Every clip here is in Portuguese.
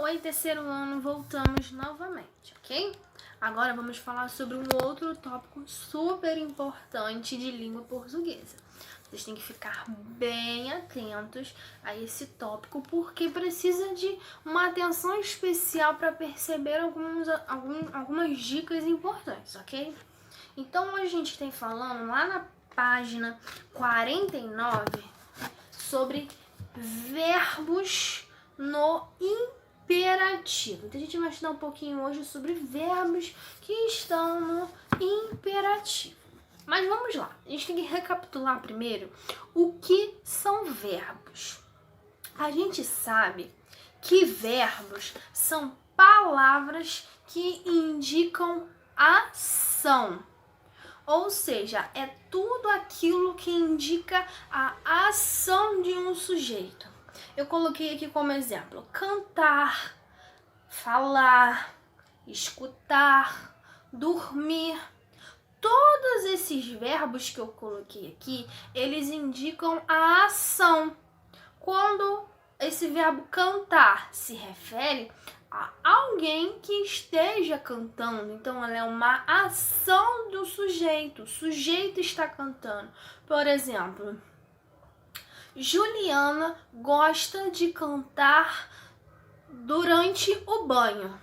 Oi, terceiro ano, voltamos novamente, ok? Agora vamos falar sobre um outro tópico super importante de língua portuguesa. Vocês têm que ficar bem atentos a esse tópico, porque precisa de uma atenção especial para perceber algumas dicas importantes, ok? Então, hoje a gente tem falando lá na página 49 sobre verbos no imperativo. Então a gente vai estudar um pouquinho hoje sobre verbos que estão no imperativo. Mas vamos lá, a gente tem que recapitular primeiro o que são verbos. A gente sabe que verbos são palavras que indicam ação. Ou seja, é tudo aquilo que indica a ação de um sujeito. Eu coloquei aqui como exemplo: cantar, falar, escutar, dormir. Todos esses verbos que eu coloquei aqui, eles indicam a ação. Quando esse verbo cantar se refere a alguém que esteja cantando, então ela é uma ação do sujeito. O sujeito está cantando. Por exemplo, Juliana gosta de cantar durante o banho.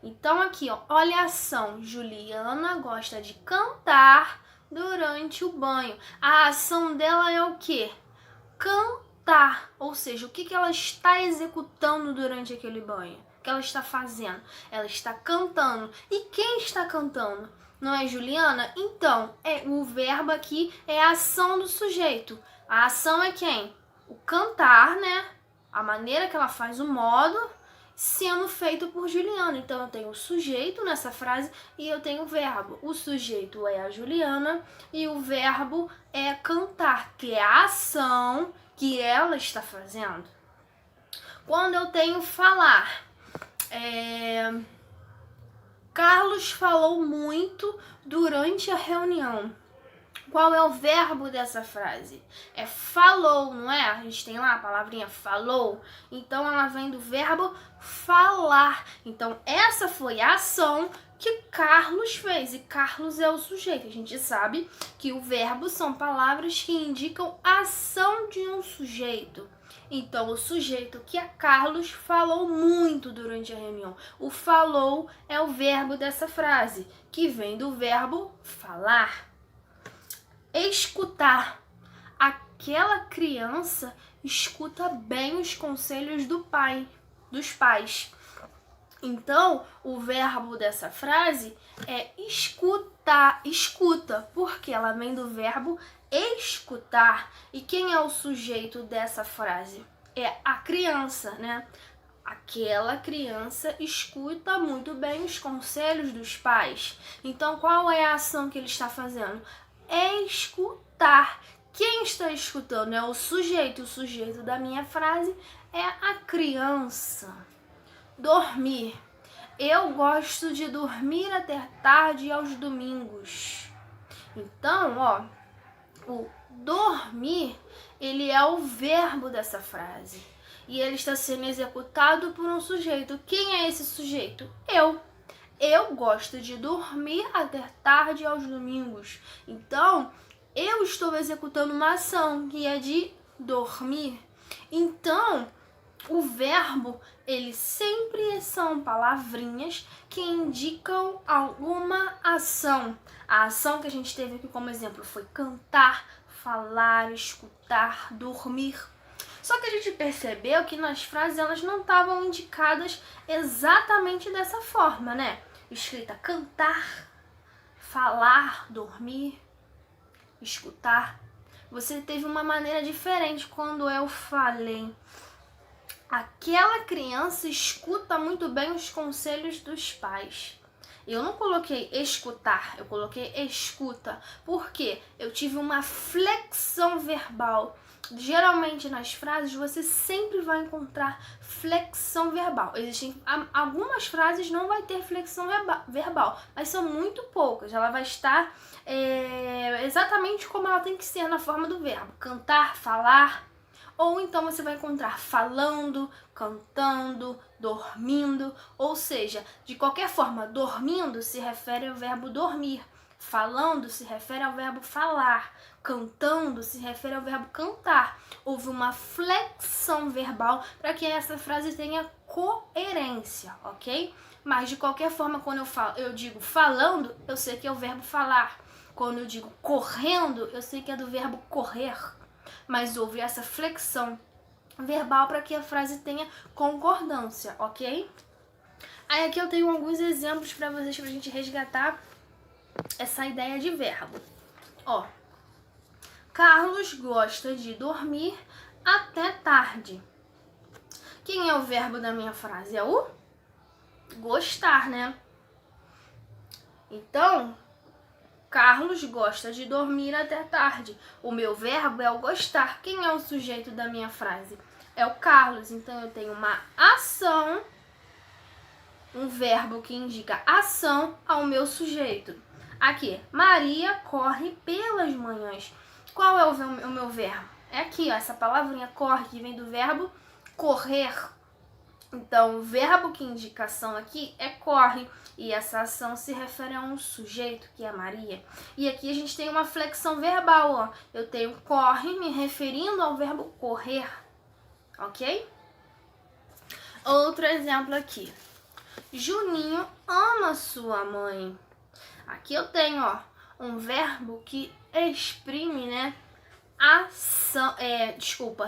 Então aqui, ó, olha a ação. Juliana gosta de cantar durante o banho. A ação dela é o quê? Cantar. Ou seja, o que ela está executando durante aquele banho? O que ela está fazendo? Ela está cantando. E quem está cantando? Não é Juliana? Então, o verbo aqui é a ação do sujeito. A ação é quem? O cantar, né? A maneira que ela faz, o modo, sendo feito por Juliana. Então, eu tenho o sujeito nessa frase e eu tenho o verbo. O sujeito é a Juliana e o verbo é cantar, que é a ação que ela está fazendo. Quando eu tenho falar, Carlos falou muito durante a reunião. Qual é o verbo dessa frase? É falou, não é? A gente tem lá a palavrinha falou. Então, ela vem do verbo falar. Então, essa foi a ação que Carlos fez. E Carlos é o sujeito. A gente sabe que o verbo são palavras que indicam a ação de um sujeito. Então, o sujeito que é Carlos falou muito durante a reunião. O falou é o verbo dessa frase, que vem do verbo falar. Escutar. Aquela criança escuta bem os conselhos dos pais. Então, o verbo dessa frase é escutar, escuta, porque ela vem do verbo escutar. E quem é o sujeito dessa frase? É a criança, né? Aquela criança escuta muito bem os conselhos dos pais. Então, qual é a ação que ele está fazendo? É escutar. Quem está escutando é o sujeito. O sujeito da minha frase é a criança. Dormir. Eu gosto de dormir até tarde aos domingos. Então, ó, o dormir, ele é o verbo dessa frase. E ele está sendo executado por um sujeito. Quem é esse sujeito? Eu. Eu gosto de dormir até tarde aos domingos. Então, eu estou executando uma ação que é de dormir. Então, o verbo, ele sempre são palavrinhas que indicam alguma ação. A ação que a gente teve aqui como exemplo foi cantar, falar, escutar, dormir. Só que a gente percebeu que nas frases elas não estavam indicadas exatamente dessa forma, né? Escrita cantar, falar, dormir, escutar. Você teve uma maneira diferente quando eu falei. Aquela criança escuta muito bem os conselhos dos pais. Eu não coloquei escutar, eu coloquei escuta. Por quê? Eu tive uma flexão verbal. Geralmente nas frases você sempre vai encontrar flexão verbal. Existem algumas frases não vai ter flexão verbal, mas são muito poucas. Ela vai estar exatamente como ela tem que ser na forma do verbo: cantar, falar, ou então você vai encontrar falando, cantando, dormindo, ou seja, de qualquer forma, dormindo se refere ao verbo dormir, falando se refere ao verbo falar, cantando se refere ao verbo cantar. Houve uma flexão verbal para que essa frase tenha coerência, ok? Mas de qualquer forma, quando eu digo falando, eu sei que é o verbo falar. Quando eu digo correndo, eu sei que é do verbo correr. Mas houve essa flexão verbal para que a frase tenha concordância, ok? Aí aqui eu tenho alguns exemplos para vocês, pra gente resgatar essa ideia de verbo. Ó, Carlos gosta de dormir até tarde. Quem é o verbo da minha frase? É o gostar, né? Então, Carlos gosta de dormir até tarde. O meu verbo é o gostar. Quem é o sujeito da minha frase? É o Carlos. Então, eu tenho uma ação, um verbo que indica ação ao meu sujeito. Aqui, Maria corre pelas manhãs. Qual é o meu verbo? É aqui, ó, essa palavrinha corre, que vem do verbo correr. Então, o verbo que indica ação aqui é corre, e essa ação se refere a um sujeito, que é Maria. E aqui a gente tem uma flexão verbal, ó. Eu tenho corre me referindo ao verbo correr, ok? Outro exemplo aqui. Juninho ama sua mãe. Aqui eu tenho, ó, um verbo que exprime, né, ação,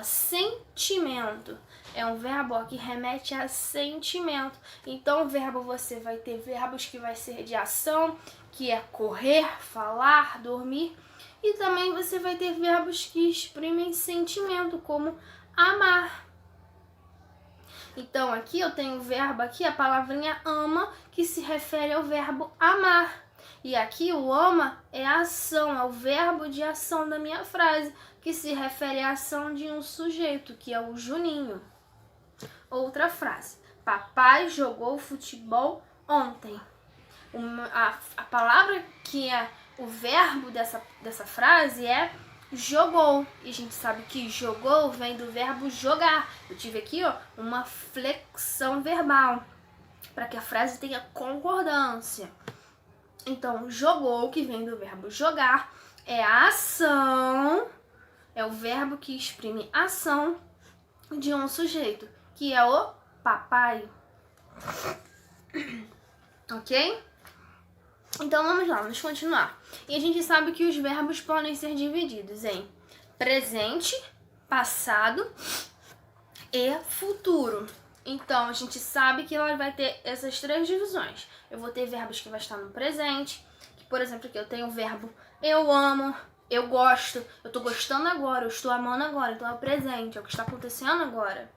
sentimento. É um verbo, ó, que remete a sentimento. Então, o verbo, você vai ter verbos que vai ser de ação, que é correr, falar, dormir. E também você vai ter verbos que exprimem sentimento, como amar. Então, aqui eu tenho o verbo, aqui a palavrinha ama, que se refere ao verbo amar. E aqui o ama é a ação, é o verbo de ação da minha frase, que se refere à ação de um sujeito, que é o Juninho. Outra frase. Papai jogou futebol ontem. A palavra que é o verbo dessa frase é jogou. E a gente sabe que jogou vem do verbo jogar. Eu tive aqui, ó, uma flexão verbal para que a frase tenha concordância. Então, jogou, que vem do verbo jogar, é a ação, é o verbo que exprime ação de um sujeito, que é o papai. Ok? Então vamos lá, vamos continuar. E a gente sabe que os verbos podem ser divididos em presente, passado e futuro. Então a gente sabe que ela vai ter essas três divisões. Eu vou ter verbos que vai estar no presente, que, por exemplo, aqui eu tenho o verbo eu amo, eu gosto, eu tô gostando agora, eu estou amando agora, então é o presente, é o que está acontecendo agora.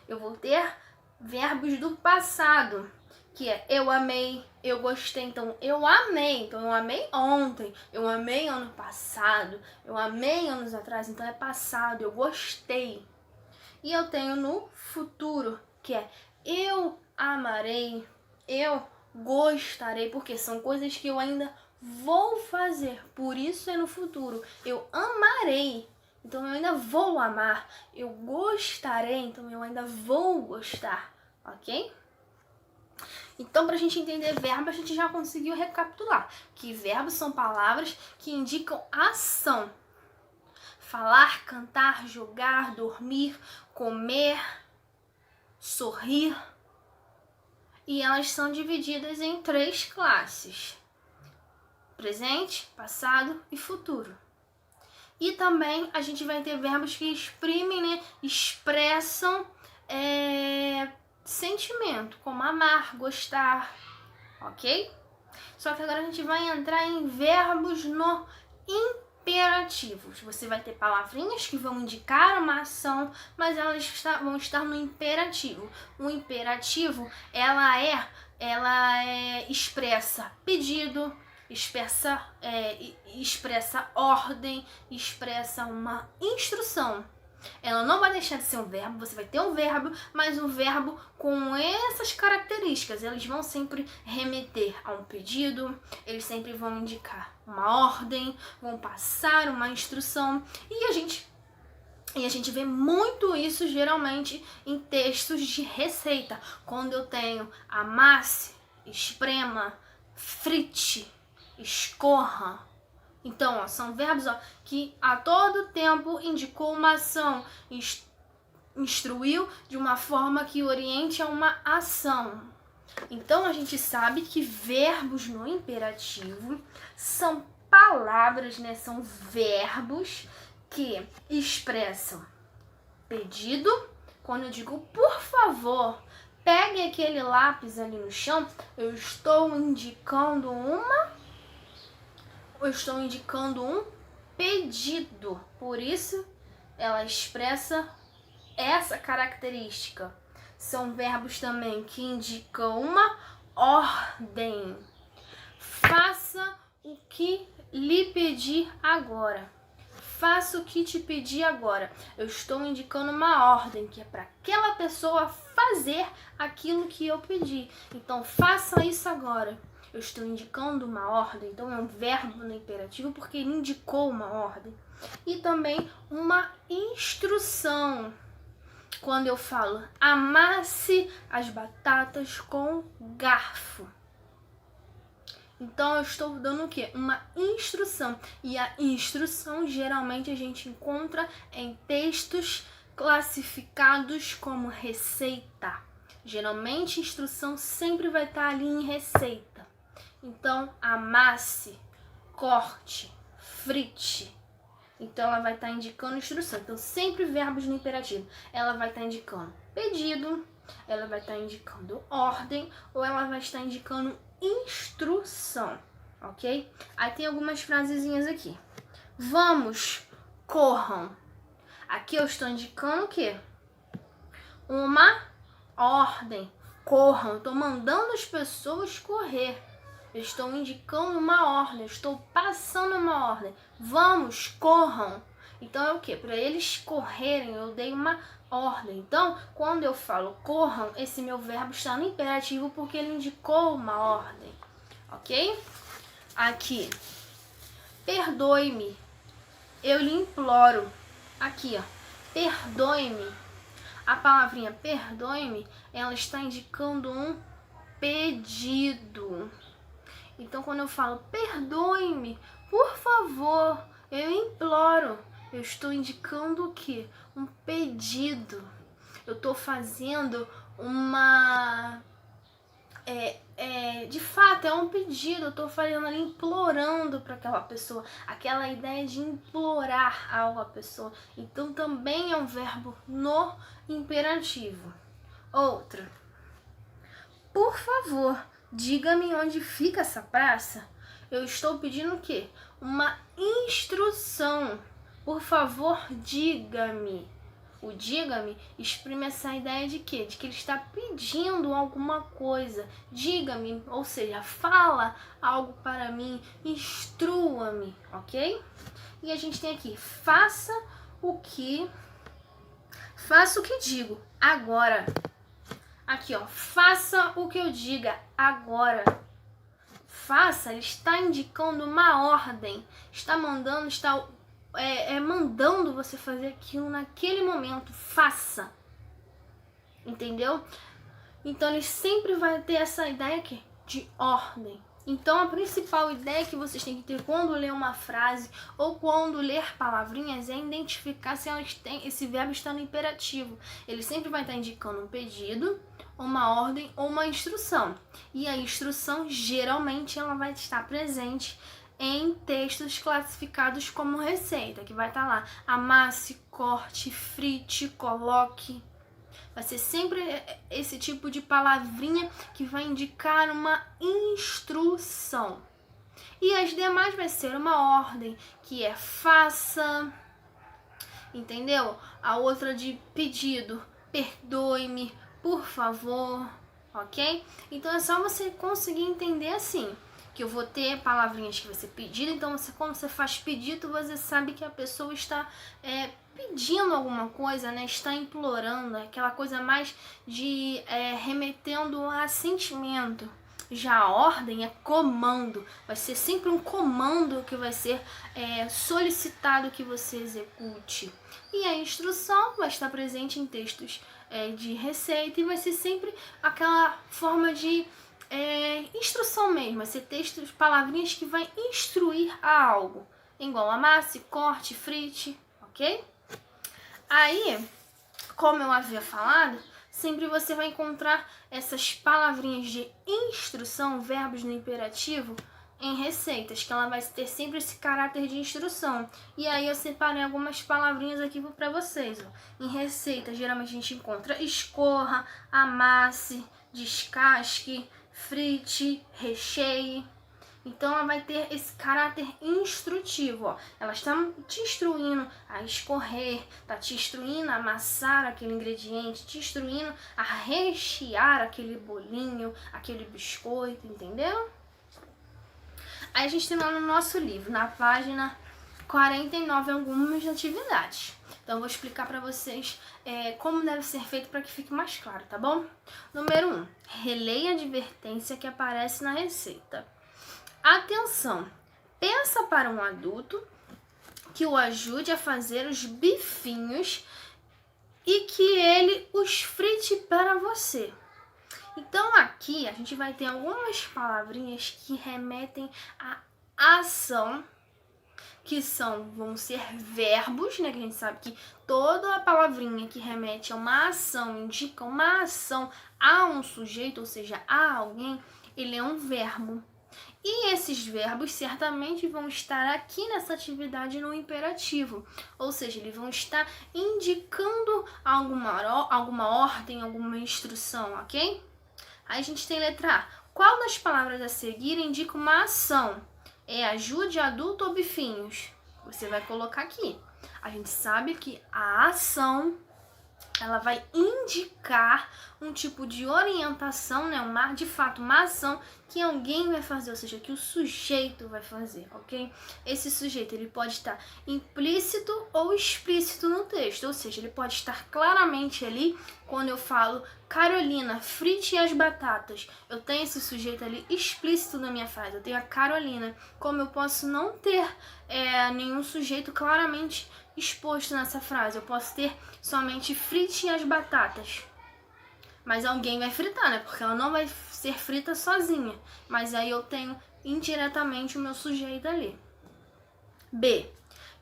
Eu vou ter verbos do passado, que é eu amei, eu gostei, então eu amei ontem, eu amei ano passado, eu amei anos atrás, então é passado, eu gostei. E eu tenho no futuro, que é eu amarei, eu gostarei, porque são coisas que eu ainda vou fazer, por isso é no futuro. Eu amarei, então eu ainda vou amar. Eu gostarei, então eu ainda vou gostar, ok? Então, para a gente entender verbo, a gente já conseguiu recapitular que verbos são palavras que indicam ação. Falar, cantar, jogar, dormir, comer, sorrir. E elas são divididas em 3 classes: presente, passado e futuro. E também a gente vai ter verbos que exprimem, né, expressam sentimento, como amar, gostar, ok? Só que agora a gente vai entrar em verbos no imperativos. Você vai ter palavrinhas que vão indicar uma ação, mas elas vão estar no imperativo. O imperativo, ela expressa pedido, expressa ordem, expressa uma instrução. Ela não vai deixar de ser um verbo, você vai ter um verbo, mas um verbo com essas características. Eles vão sempre remeter a um pedido, eles sempre vão indicar uma ordem, vão passar uma instrução. E a gente E a gente vê muito isso geralmente em textos de receita. Quando eu tenho amasse, esprema, frite, escorra. Então, ó, são verbos que a todo tempo indicou uma ação. Instruiu de uma forma que oriente a uma ação. Então, a gente sabe que verbos no imperativo são palavras, né? São verbos que expressam pedido. Quando eu digo, por favor, pegue aquele lápis ali no chão, eu estou indicando um pedido. Por isso, ela expressa essa característica. São verbos também que indicam uma ordem. Faça o que lhe pedi agora. Faça o que te pedi agora. Eu estou indicando uma ordem, que é para aquela pessoa fazer aquilo que eu pedi. Então, faça isso agora. Eu estou indicando uma ordem. Então, é um verbo no imperativo porque ele indicou uma ordem. E também uma instrução. Quando eu falo, amasse as batatas com garfo. Então, eu estou dando o quê? Uma instrução. E a instrução, geralmente, a gente encontra em textos classificados como receita. Geralmente, instrução sempre vai estar ali em receita. Então, amasse, corte, frite. Então, ela vai estar indicando instrução. Então, sempre verbos no imperativo. Ela vai estar indicando pedido, ela vai estar indicando ordem, ou ela vai estar indicando instrução, ok? Aí tem algumas frasezinhas aqui. Vamos, corram. Aqui eu estou indicando o quê? Uma ordem. Corram. Eu estou mandando as pessoas correr. Eu estou indicando uma ordem. Eu estou passando uma ordem. Vamos, corram. Então é o quê? Para eles correrem, eu dei uma ordem. Então, quando eu falo corram, esse meu verbo está no imperativo porque ele indicou uma ordem. Ok? Aqui. Perdoe-me. Eu lhe imploro. Aqui, ó. Perdoe-me. A palavrinha perdoe-me, ela está indicando um pedido. Então, quando eu falo perdoe-me, por favor, eu imploro, eu estou indicando o quê? Um pedido. Eu estou fazendo uma... de fato, é um pedido. Eu estou fazendo ali, implorando para aquela pessoa. Aquela ideia de implorar algo à pessoa. Então, também é um verbo no imperativo. Outra. Por favor, diga-me onde fica essa praça. Eu estou pedindo o quê? Uma instrução. Por favor, diga-me. O diga-me exprime essa ideia de quê? De que ele está pedindo alguma coisa. Diga-me, ou seja, fala algo para mim, instrua-me, ok? E a gente tem aqui, faça o que digo agora. Aqui, ó, faça o que eu diga agora. Faça, ele está indicando uma ordem, está mandando, mandando você fazer aquilo naquele momento. Faça. Entendeu? Então, ele sempre vai ter essa ideia aqui de ordem. Então, a principal ideia que vocês têm que ter quando ler uma frase ou quando ler palavrinhas é identificar se elas têm, esse verbo está no imperativo. Ele sempre vai estar indicando um pedido, uma ordem ou uma instrução. E a instrução, geralmente, ela vai estar presente em textos classificados como receita, que vai estar lá, amasse, corte, frite, coloque. Vai ser sempre esse tipo de palavrinha que vai indicar uma instrução. E as demais vai ser uma ordem, que é faça, entendeu? A outra de pedido, perdoe-me, por favor, ok? Então é só você conseguir entender assim, que eu vou ter palavrinhas que vai ser pedido, então quando você faz pedido, você sabe que a pessoa está pedindo alguma coisa, né? Está implorando, aquela coisa mais de remetendo a sentimento. Já a ordem é comando, vai ser sempre um comando que vai ser solicitado que você execute. E a instrução vai estar presente em textos de receita e vai ser sempre aquela forma de instrução mesmo, vai ser textos, palavrinhas que vai instruir a algo, igual amasse, corte, frite, ok? Aí, como eu havia falado, sempre você vai encontrar essas palavrinhas de instrução, verbos no imperativo, em receitas, que ela vai ter sempre esse caráter de instrução. E aí eu separei algumas palavrinhas aqui para vocês. Ó. Em receitas, geralmente a gente encontra escorra, amasse, descasque, frite, recheie. Então ela vai ter esse caráter instrutivo, ó. Ela está te instruindo a escorrer, está te instruindo a amassar aquele ingrediente, te instruindo a rechear aquele bolinho, aquele biscoito, entendeu? Aí a gente tem lá no nosso livro, na página 49, algumas atividades. Então eu vou explicar para vocês como deve ser feito para que fique mais claro, tá bom? Número 1. Releia a advertência que aparece na receita. Atenção! Peça para um adulto que o ajude a fazer os bifinhos e que ele os frite para você. Então aqui a gente vai ter algumas palavrinhas que remetem à ação, que vão ser verbos, né? Que a gente sabe que toda a palavrinha que remete a uma ação, indica uma ação a um sujeito, ou seja, a alguém, ele é um verbo. E esses verbos certamente vão estar aqui nessa atividade no imperativo, ou seja, eles vão estar indicando alguma ordem, alguma instrução, ok? Aí a gente tem letra A. Qual das palavras a seguir indica uma ação? Ajude adulto ou bifinhos? Você vai colocar aqui. A gente sabe que a ação, ela vai indicar um tipo de orientação, né? De fato, uma ação que alguém vai fazer, ou seja, que o sujeito vai fazer, ok? Esse sujeito, ele pode estar implícito ou explícito no texto, ou seja, ele pode estar claramente ali, quando eu falo, Carolina, frite as batatas, eu tenho esse sujeito ali explícito na minha frase, eu tenho a Carolina, como eu posso não ter nenhum sujeito claramente exposto nessa frase, eu posso ter somente frite as batatas. Mas alguém vai fritar, né? Porque ela não vai ser frita sozinha. Mas aí eu tenho indiretamente o meu sujeito ali. B.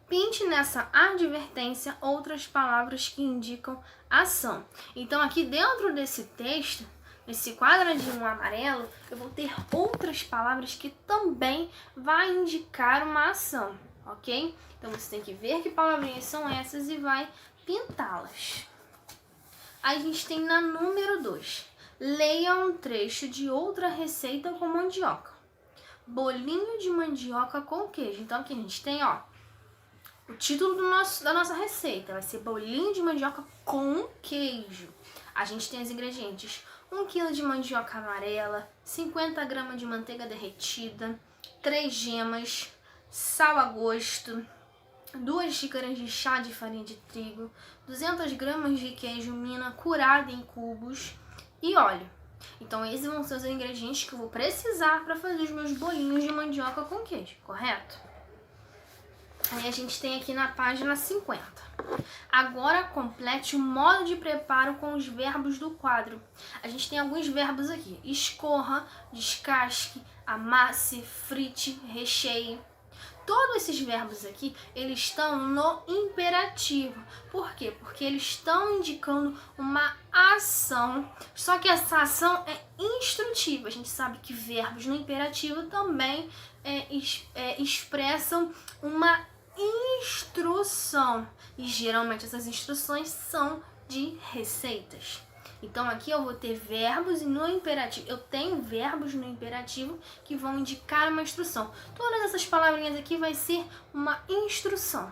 Pinte nessa advertência outras palavras que indicam ação. Então aqui dentro desse texto, nesse quadradinho amarelo, eu vou ter outras palavras que também vai indicar uma ação, ok? Então você tem que ver que palavrinhas são essas e vai pintá-las. Aí a gente tem na número 2. Leia um trecho de outra receita com mandioca. Bolinho de mandioca com queijo. Então aqui a gente tem, ó, o título da nossa receita. Vai ser bolinho de mandioca com queijo. A gente tem os ingredientes. 1 kg de mandioca amarela, 50 gramas de manteiga derretida, 3 gemas, sal a gosto, 2 xícaras de chá de farinha de trigo, 200 gramas de queijo Minas curado em cubos e óleo. Então esses vão ser os ingredientes que eu vou precisar para fazer os meus bolinhos de mandioca com queijo, correto? Aí a gente tem aqui na página 50. Agora complete o modo de preparo com os verbos do quadro. A gente tem alguns verbos aqui. Escorra, descasque, amasse, frite, recheie. Todos esses verbos aqui, eles estão no imperativo. Por quê? Porque eles estão indicando uma ação, só que essa ação é instrutiva. A gente sabe que verbos no imperativo também expressam uma instrução. E geralmente essas instruções são de receitas. Então aqui eu vou ter verbos e no imperativo. Eu tenho verbos no imperativo que vão indicar uma instrução. Todas essas palavrinhas aqui vai ser uma instrução.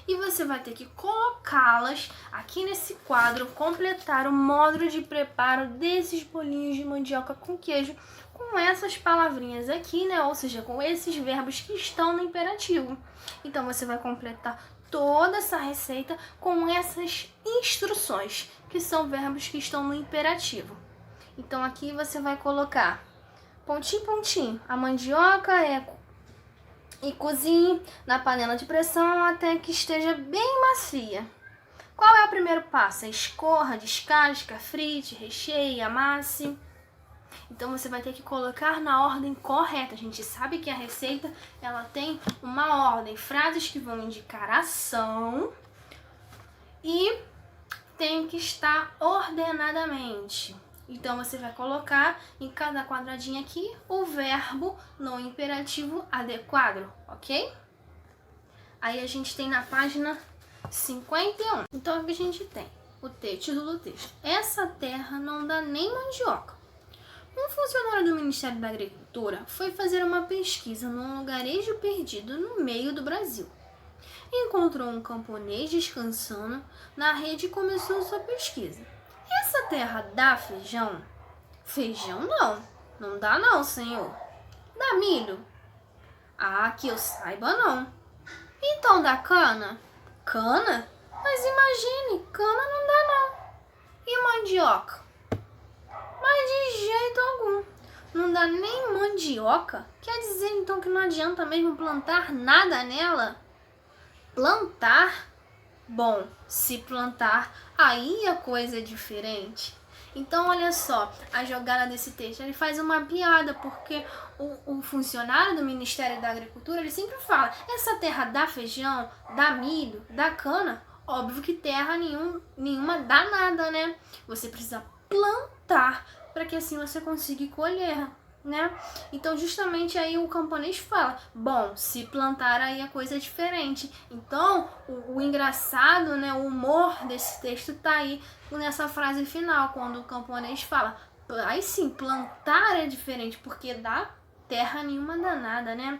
E você vai ter que colocá-las aqui nesse quadro, completar o módulo de preparo desses bolinhos de mandioca com queijo com essas palavrinhas aqui, né? Ou seja, com esses verbos que estão no imperativo. Então você vai completar toda essa receita com essas instruções, que são verbos que estão no imperativo. Então aqui você vai colocar pontinho, pontinho. A mandioca é e cozinhe na panela de pressão até que esteja bem macia. Qual é o primeiro passo? Escorra, descasca, frite, recheie, amasse. Então você vai ter que colocar na ordem correta. A gente sabe que a receita ela tem uma ordem, frases que vão indicar ação e tem que estar ordenadamente. Então você vai colocar em cada quadradinho aqui o verbo no imperativo adequado, ok? Aí a gente tem na página 51. Então o que a gente tem? O título do texto. Essa terra não dá nem mandioca. Um funcionário do Ministério da Agricultura foi fazer uma pesquisa num lugarejo perdido no meio do Brasil. Encontrou um camponês descansando na rede e começou sua pesquisa. Essa terra dá feijão? Feijão não. Não dá não, senhor. Dá milho? Ah, que eu saiba não. Então dá cana? Cana? Mas imagine, cana não dá não. E mandioca? Mas de jeito algum. Não dá nem mandioca? Quer dizer então que não adianta mesmo plantar nada nela? Plantar? Bom, se plantar, aí a coisa é diferente. Então, olha só, a jogada desse texto, ele faz uma piada, porque o funcionário do Ministério da Agricultura, ele sempre fala, essa terra dá feijão, dá milho, dá cana? Óbvio que terra nenhuma dá nada, né? Você precisa plantar para que assim você consiga colher, né? Então justamente aí o camponês fala, bom, se plantar aí a coisa é diferente. Então o engraçado, né, o humor desse texto tá aí nessa frase final, quando o camponês fala, aí sim, plantar é diferente, porque dá terra nenhuma dá nada, né?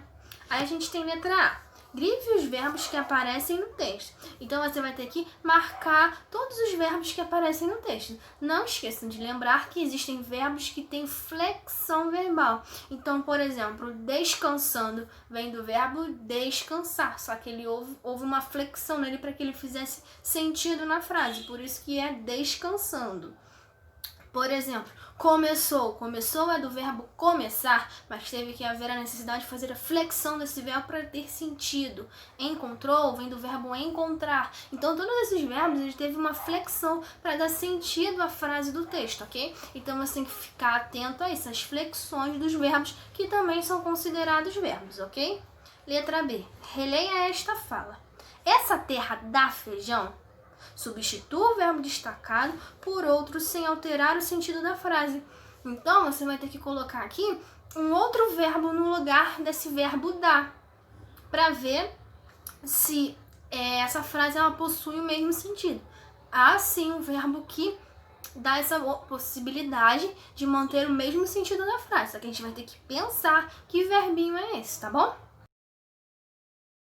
Aí a gente tem letra A. Grife os verbos que aparecem no texto. Então você vai ter que marcar todos os verbos que aparecem no texto. Não esqueçam de lembrar que existem verbos que têm flexão verbal. Então, por exemplo, descansando vem do verbo descansar, só que ele houve uma flexão nele para que ele fizesse sentido na frase, por isso que é descansando. Por exemplo, começou. Começou é do verbo começar, mas teve que haver a necessidade de fazer a flexão desse verbo para ter sentido. Encontrou vem do verbo encontrar. Então, todos esses verbos eles teve uma flexão para dar sentido à frase do texto, ok? Então, você tem que ficar atento a essas flexões dos verbos, que também são considerados verbos, ok? Letra B. Releia esta fala. Essa terra dá feijão? Substitua o verbo destacado por outro sem alterar o sentido da frase. Então, você vai ter que colocar aqui um outro verbo no lugar desse verbo dar, para ver se essa frase ela possui o mesmo sentido. Há sim um verbo que dá essa possibilidade de manter o mesmo sentido da frase, só que a gente vai ter que pensar que verbinho é esse, tá bom?